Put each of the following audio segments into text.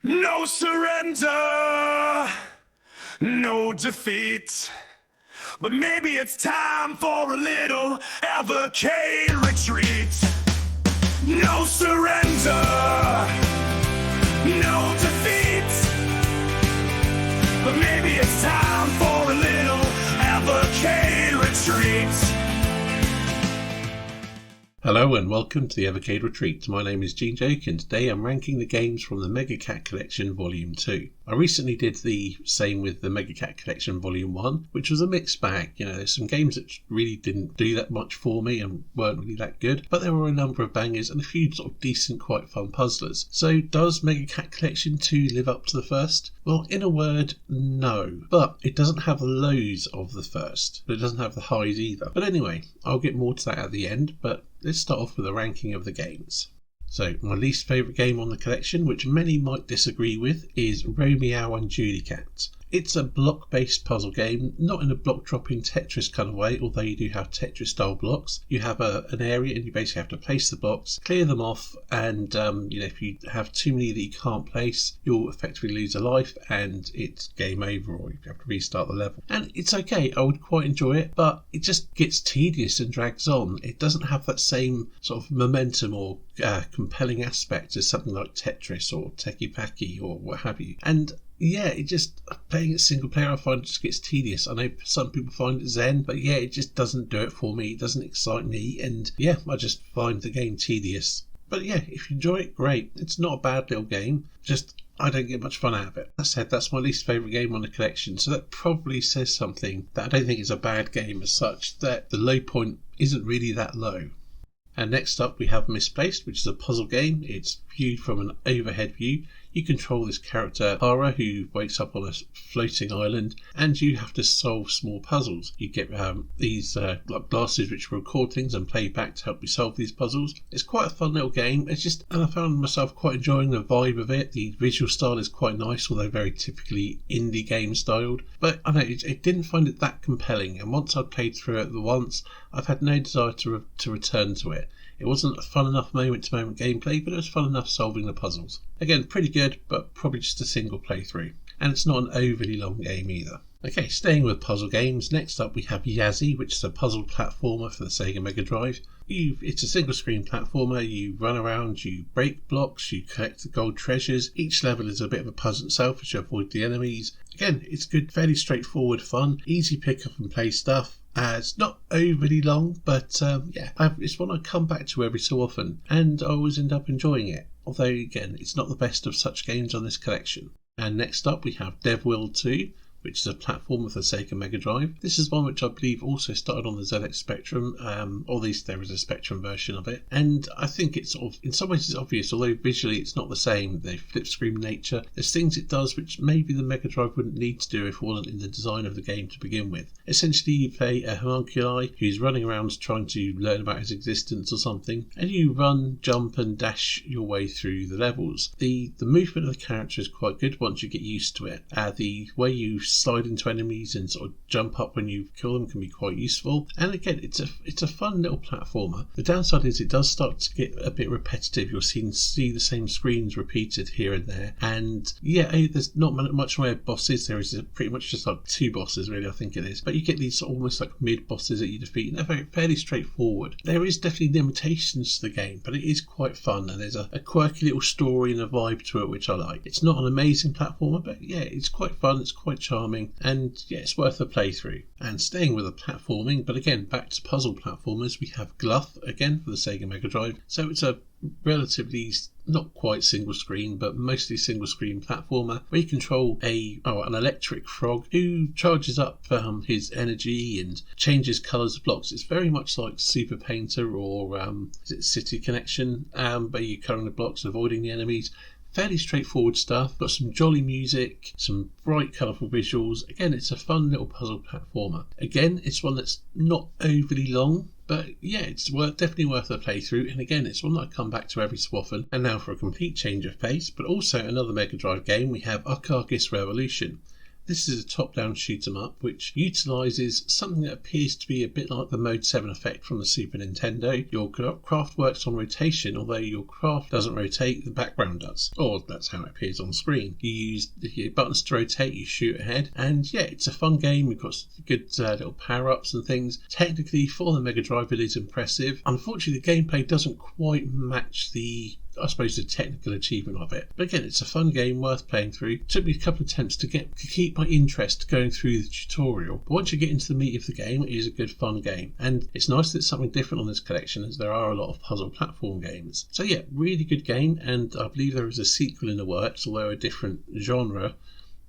No surrender, no defeat. But maybe it's time for a little Evercade retreat. No surrender, no defeat. But maybe it's time for a little Evercade retreat. Hello and welcome to the Evercade Retreat. My name is Gene Joke and today I'm ranking the games from the Megacat Collection Volume 2. I recently did the same with the Megacat Collection Volume 1, which was a mixed bag. There's some games that really didn't do that much for me and weren't really that good, but there were a number of bangers and a few sort of decent, quite fun puzzlers. So does Megacat Collection 2 live up to the first? Well, in a word, no. But it doesn't have the lows of the first, but it doesn't have the highs either. But anyway, I'll get more to that at the end, but let's start off with a ranking of the games. So, my least favourite game on the collection, which many might disagree with, is Romeo and Juliet. It's a block-based puzzle game, not in a block-dropping Tetris kind of way, although you do have Tetris-style blocks. You have an area and you basically have to place the blocks, clear them off, and if you have too many that you can't place, you'll effectively lose a life and it's game over, or you have to restart the level. And it's okay, I would quite enjoy it, but it just gets tedious and drags on. It doesn't have that same sort of momentum or compelling aspect as something like Tetris or Teki Paki or what have you. And yeah, it just, playing it single player I find it just gets tedious. I know some people find it zen, but yeah, it just doesn't do it for me. It doesn't excite me, and yeah, I just find the game tedious. But yeah, if you enjoy it, great. It's not a bad little game, just I don't get much fun out of it. That said, that's my least favourite game on the collection, so that probably says something that I don't think is a bad game as such, that the low point isn't really that low. And next up we have Misplaced, which is a puzzle game. It's viewed from an overhead view. You control this character, Hara, who wakes up on a floating island, and you have to solve small puzzles. You get these like glasses which record things and play back to help you solve these puzzles. It's quite a fun little game. And I found myself quite enjoying the vibe of it. The visual style is quite nice, although very typically indie game styled. But I know it didn't find it that compelling, and once I'd played through it once, I've had no desire to return to it. It wasn't a fun enough moment-to-moment gameplay, but it was fun enough solving the puzzles. Again, pretty good, but probably just a single playthrough. And it's not an overly long game either. Okay, staying with puzzle games, next up we have Yazzie, which is a puzzle platformer for the Sega Mega Drive. It's a single screen platformer. You run around, you break blocks, you collect the gold treasures. Each level is a bit of a puzzle itself as you avoid the enemies. Again, it's good, fairly straightforward fun, easy pick up and play stuff. It's not overly long, but it's one I come back to every so often, and I always end up enjoying it. Although, again, it's not the best of such games on this collection. And next up we have DevWorld 2, which is a platform for the Sega Mega Drive. This is one which I believe also started on the ZX Spectrum, or at least there is a Spectrum version of it. And I think it's sort of, in some ways it's obvious, although visually it's not the same. The flip screen nature, there's things it does which maybe the Mega Drive wouldn't need to do if it wasn't in the design of the game to begin with. Essentially you play a homunculi who's running around trying to learn about his existence or something, and you run, jump and dash your way through the levels. The movement of the character is quite good once you get used to it. The way you slide into enemies and sort of jump up when you kill them can be quite useful. And again, it's a fun little platformer. The downside is it does start to get a bit repetitive. You'll see the same screens repeated here and there. And yeah, there's not much way of bosses. There is pretty much just like two bosses, really, I think it is. But you get these almost like mid bosses that you defeat, and they're fairly straightforward. There is definitely limitations to the game, but it is quite fun, and there's a quirky little story and a vibe to it which I like. It's not an amazing platformer, but yeah, it's quite fun. It's quite charming, and yeah, it's worth a playthrough. And staying with the platforming, but again back to puzzle platformers, we have Gluff again for the Sega Mega Drive. So it's a relatively not quite single screen but mostly single screen platformer where you control an electric frog who charges up his energy and changes colours of blocks. It's very much like Super Painter or City Connection, but you're coloring the blocks, avoiding the enemies. Fairly straightforward stuff, got some jolly music, some bright colourful visuals. Again, it's a fun little puzzle platformer. Again, it's one that's not overly long, but yeah, it's definitely worth a playthrough. And again, it's one that I come back to every so often. And now for a complete change of pace, but also another Mega Drive game, we have Arcagis Revolution. This is a top-down shoot-'em-up which utilises something that appears to be a bit like the Mode 7 effect from the Super Nintendo. Your craft works on rotation, although your craft doesn't rotate, the background does. Or that's how it appears on screen. You use your buttons to rotate, you shoot ahead, and yeah, it's a fun game. You've got good little power-ups and things. Technically, for the Mega Drive, it is impressive. Unfortunately, the gameplay doesn't quite match the technical achievement of it. But again, it's a fun game worth playing through. It took me a couple of attempts to keep my interest going through the tutorial. But once you get into the meat of the game, it is a good fun game. And it's nice that it's something different on this collection, as there are a lot of puzzle platform games. So yeah, really good game, and I believe there is a sequel in the works, although a different genre.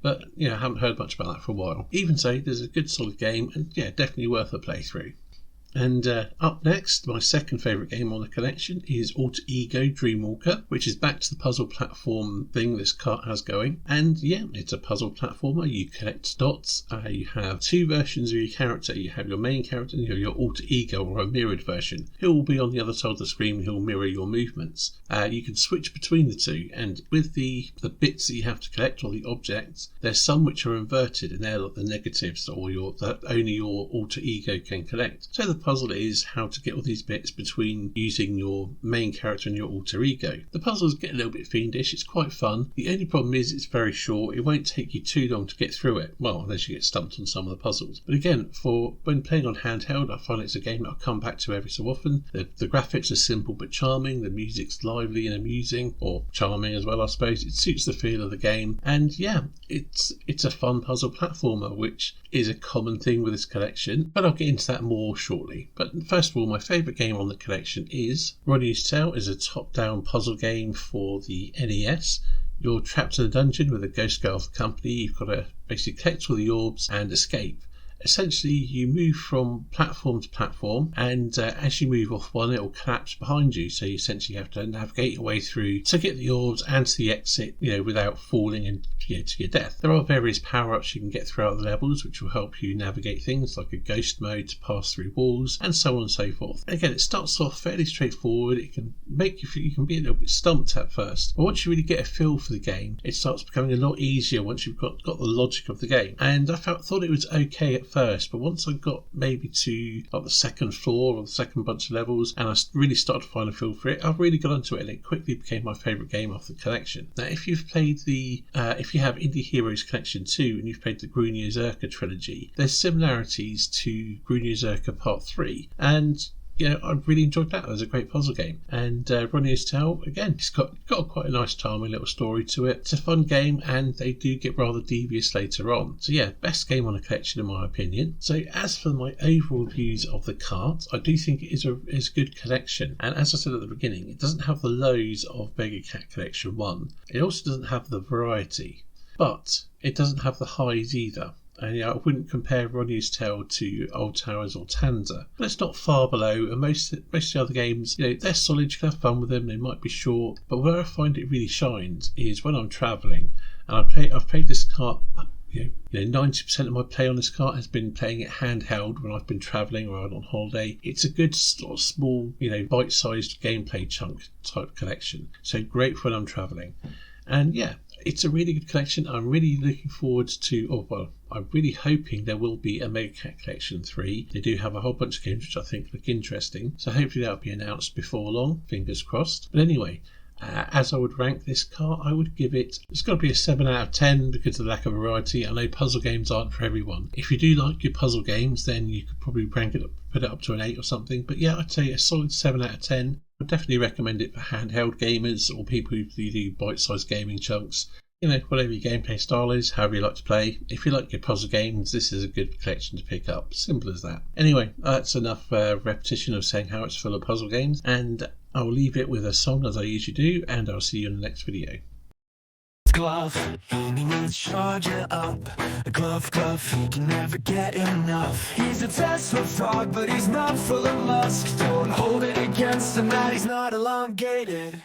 But yeah, I haven't heard much about that for a while. Even so, there's a good solid game, and yeah, definitely worth a playthrough. And up next, my second favourite game on the collection is Alter Ego Dreamwalker, which is back to the puzzle platform thing this cart has going. And yeah, it's a puzzle platformer. You collect dots. You have two versions of your character. You have your main character and you have your alter ego, or a mirrored version. He'll all be on the other side of the screen. He'll mirror your movements. You can switch between the two, and with the bits that you have to collect, or the objects, there's some which are inverted, and they're like the negatives, or that only your alter ego can collect. So the puzzle is how to get all these bits between using your main character and your alter ego. The puzzles get a little bit fiendish. It's quite fun. The only problem is it's very short. It won't take you too long to get through it. Well, unless you get stumped on some of the puzzles. But again, for when playing on handheld, I find it's a game that I'll come back to every so often. The graphics are simple but charming. The music's lively and amusing, or charming as well, I suppose. It suits the feel of the game. And yeah, it's a fun puzzle platformer, which is a common thing with this collection, but I'll get into that more shortly. But first of all, my favourite game on the collection is Ronnie's Tale. Is a top-down puzzle game for the NES. You're trapped in a dungeon with a ghost girl of the company. You've got to basically collect all the orbs and escape. Essentially, you move from platform to platform, and as you move off one, it will collapse behind you. So you essentially have to navigate your way through to get the orbs and to the exit, without falling and to your death. There are various power-ups you can get throughout the levels, which will help you navigate things like a ghost mode to pass through walls, and so on and so forth. Again, it starts off fairly straightforward. It can make you can be a little bit stumped at first, but once you really get a feel for the game, it starts becoming a lot easier once you've got the logic of the game. And I thought it was okay at first, but once I got maybe to like the second floor or the second bunch of levels, and I really started to find a feel for it, I've really got into it, and it quickly became my favourite game off the collection. Now, if you've played if you have Indie Heroes Collection 2 and you've played the Grunier Zerka trilogy, there's similarities to Grunier Zerka Part 3, and I really enjoyed that. It was a great puzzle game. And Ronnie's Tale, again, it's got quite a nice, charming little story to it. It's a fun game, and they do get rather devious later on. So yeah, best game on the collection in my opinion. So as for my overall views of the cart, I do think it is a good collection. And as I said at the beginning, it doesn't have the lows of Megacat Collection 1. It also doesn't have the variety, but it doesn't have the highs either. And I wouldn't compare Ronnie's Tale to Old Towers or Tanza, but it's not far below. And most of the other games, they're solid. You can have fun with them. They might be short, but where I find it really shines is when I'm travelling. And I've played this cart. 90% of my play on this cart has been playing it handheld when I've been travelling or on holiday. It's a good sort of small, bite-sized gameplay chunk type collection. So great for when I'm travelling. And yeah, it's a really good collection. I'm really looking forward to, I'm really hoping there will be a Megacat Collection 3. They do have a whole bunch of games which I think look interesting. So hopefully that'll be announced before long, fingers crossed. But anyway, as I would rank this cart, I would give it's got to be a 7 out of 10 because of the lack of variety. I know puzzle games aren't for everyone. If you do like your puzzle games, then you could probably rank it up, put it up to an 8 or something. But yeah, I'd say a solid 7 out of 10. I'd definitely recommend it for handheld gamers or people who do bite-sized gaming chunks. Whatever your gameplay style is, however you like to play. If you like your puzzle games, this is a good collection to pick up. Simple as that. Anyway, that's enough repetition of saying how it's full of puzzle games, and I'll leave it with a song as I usually do, and I'll see you in the next video. Glove, he needs charger up. A glove, he can never get enough. He's a Tesla frog, but he's not full of musk. Don't hold it against him that he's not elongated.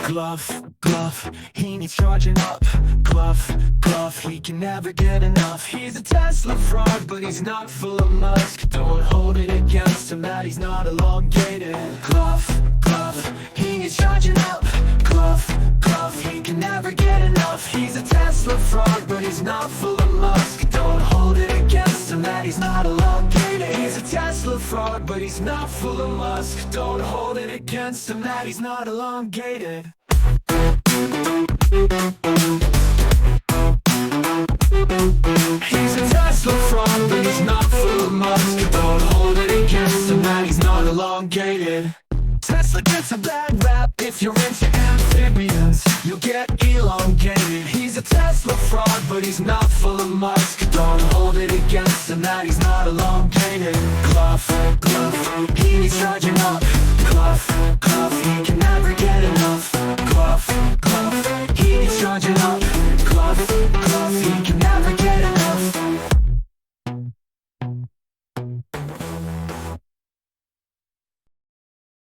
Glove, he needs charging up. Glove, he can never get enough. He's a Tesla Tesla fraud, but he's not full of musk. Don't hold it against him that he's not elongated. Glove, glove, he is charging up. Glove, glove, he can never get enough. He's a Tesla fraud, but he's not full of musk. Don't hold it against him that he's not elongated. He's a Tesla fraud, but he's not full of musk. Don't hold it against him that he's not elongated. He's a Tesla fraud, but he's not full of musk. Don't hold it against him that he's not elongated. Tesla gets a bad rap. If you're into amphibians, you'll get elongated. He's a Tesla fraud, but he's not full of musk. Don't hold it against him that he's not elongated. Glove, glove, he's charging up. Glove, glove, he